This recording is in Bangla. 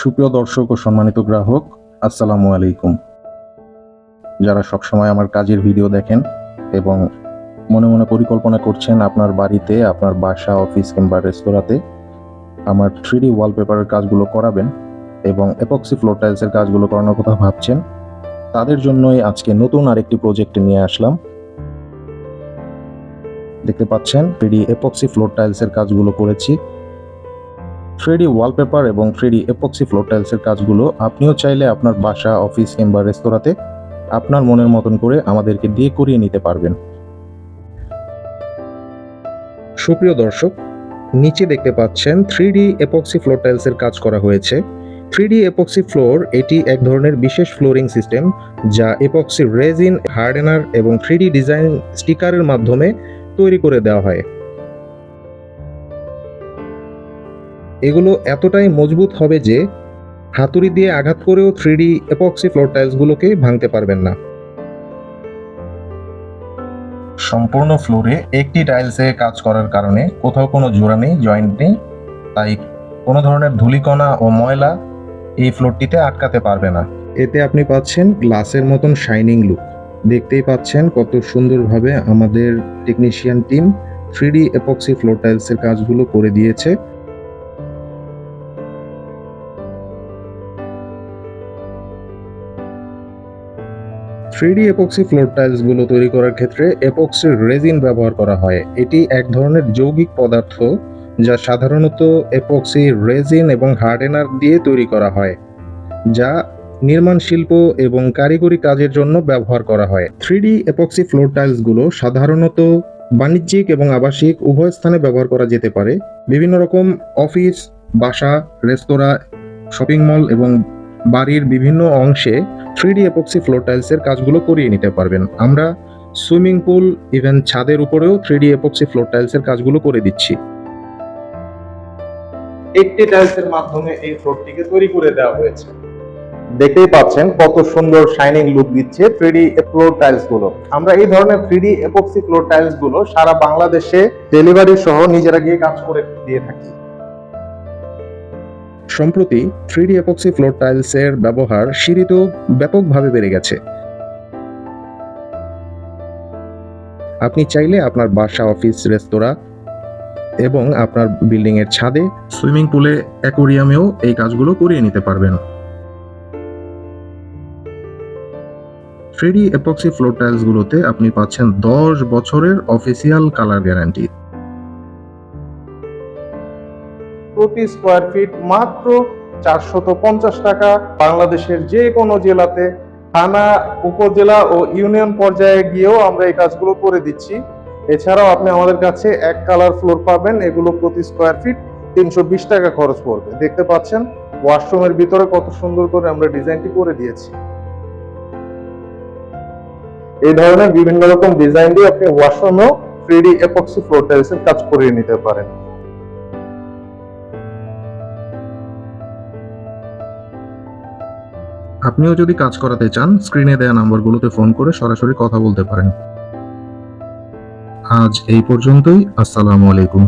সুপ্রিয় দর্শক ও সম্মানিত গ্রাহক, আসসালামু আলাইকুম। যারা সবসময় আমার কাজের ভিডিও দেখেন এবং মনে মনে পরিকল্পনা করছেন আপনার বাড়িতে, আপনার বাসা, অফিস কিংবা রেস্তোরাঁতে আমার 3D ওয়ালপেপারের কাজগুলো করাবেন এবং এপক্সি ফ্লোর টাইলসের কাজগুলো করানোর কথা ভাবছেন, তাদের জন্যই আজকে নতুন আরেকটি প্রজেক্ট নিয়ে আসলাম। দেখতে পাচ্ছেন 3D এপক্সি ফ্লোর টাইলসের কাজগুলো করেছি। 3D ওয়ালপেপার এবং 3D এপক্সি ফ্লোর টাইলসের কাজগুলো আপনিও চাইলে আপনার বাসা, অফিস কিংবা রেস্তোরাঁতে আপনার মনের মতন করে আমাদেরকে দিয়ে করিয়ে নিতে পারবেন। সুপ্রিয় দর্শক, নিচে দেখতে পাচ্ছেন 3D এপক্সি ফ্লোর টাইলসের কাজ করা হয়েছে। 3D এপক্সি ফ্লোর এটি এক ধরনের বিশেষ ফ্লোরিং সিস্টেম যা এপক্সি রেজিন, হার্ডেনার এবং 3D ডিজাইন স্টিকারের মাধ্যমে তৈরি করে দেওয়া হয়। এগুলো এতটাই মজবুত হবে যে হাতুড়ি দিয়ে আঘাত করেও 3D এপক্সি ফ্লোর টাইলসগুলোকে ভাঙতে পারবেন না। সম্পূর্ণ ফ্লোরে একটি টাইলসে কাজ করার কারণে কোথাও কোনো জোড়া নেই, জয়েন্ট নেই, তাই কোনো ধরনের ধূলিকণা ও ময়লা এই ফ্লোরটিতে আটকাতে পারবে না। এতে আপনি পাচ্ছেন গ্লাসের মতন শাইনিং লুক। দেখতেই পাচ্ছেন কত সুন্দরভাবে আমাদের technician team 3D epoxy floor টাইলসের কাজগুলো করে দিয়েছে। থ্রিডি এপক্সি ফ্লোর টাইলসগুলো তৈরি করার ক্ষেত্রে এপক্সির রেজিন ব্যবহার করা হয়। এটি এক ধরনের যৌগিক পদার্থ যা সাধারণত এপক্সি রেজিন এবং হার্ডেনার দিয়ে তৈরি করা হয়, যা নির্মাণ শিল্প এবং কারিগরি কাজের জন্য ব্যবহার করা হয়। 3D এপক্সি ফ্লোর টাইলসগুলো সাধারণত বাণিজ্যিক এবং আবাসিক উভয় স্থানে ব্যবহার করা যেতে পারে। বিভিন্ন রকম অফিস, বাসা, রেস্তোরাঁ, শপিং মল এবং বাড়ির বিভিন্ন অংশে 3D এপক্সি ফ্লোর টাইলসের কাজগুলো করিয়ে নিতে পারবেন। আমরা সুইমিং পুল, ইভেন ছাদের উপরেও 3D এপক্সি ফ্লোর টাইলসের কাজগুলো করে দিচ্ছি। একটি টাইলসের মাধ্যমে এই ফ্লোরটিকে তৈরি করে দেওয়া হয়েছে। দেখতেই পাচ্ছেন কত সুন্দর শাইনিং লুক দিচ্ছে 3D ফ্লোর টাইলস গুলো। আমরা এই ধরনের 3D এপক্সি ফ্লোর টাইলস গুলো সারা বাংলাদেশে ডেলিভারি সহ নিজেরা গিয়ে কাজ করে দিয়ে থাকি। সম্প্রতি 3D এপক্সি ফ্লোর টাইলসের ব্যবহার সিঁড়িতেও ব্যাপকভাবে বেড়ে গেছে। আপনি চাইলে আপনার বাসা, অফিস, রেস্তোরাঁ এবং আপনার বিল্ডিং এর ছাদে, সুইমিং পুলে, অ্যাকোরিয়ামেও এই কাজগুলো করিয়ে নিতে পারবেন। 3D এপক্সি ফ্লোর টাইলসগুলোতে আপনি পাচ্ছেন 10 বছরের অফিসিয়াল কালার গ্যারান্টি। প্রতি স্কোয়ার ফিট মাত্র 450 টাকা। বাংলাদেশের যে কোনো জেলাতে, থানা, উপজেলা ও ইউনিয়ন পর্যায়ে গিয়েও আমরা এই কাজগুলো করে দিচ্ছি। এছাড়াও আপনি আমাদের কাছে এক কালার ফ্লোর পাবেন। এগুলো প্রতি স্কোয়ার ফিট 320 টাকা খরচ পড়বে। দেখতে পাচ্ছেন ওয়াশরুমের ভিতরে কত সুন্দর করে আমরা ডিজাইনটি করে দিয়েছি। এই ধরনের বিভিন্ন রকম ডিজাইন দিয়ে আপনি ওয়াশরুমেও 3D এপক্সি ফ্লোর টাইলসের কাজ করিয়ে নিতে পারেন। আপনিও যদি কাজ করাতে চান, স্ক্রিনে দেওয়া নাম্বারগুলোতে ফোন করে সরাসরি কথা বলতে পারেন। আজ এই পর্যন্তই। আসসালামু আলাইকুম।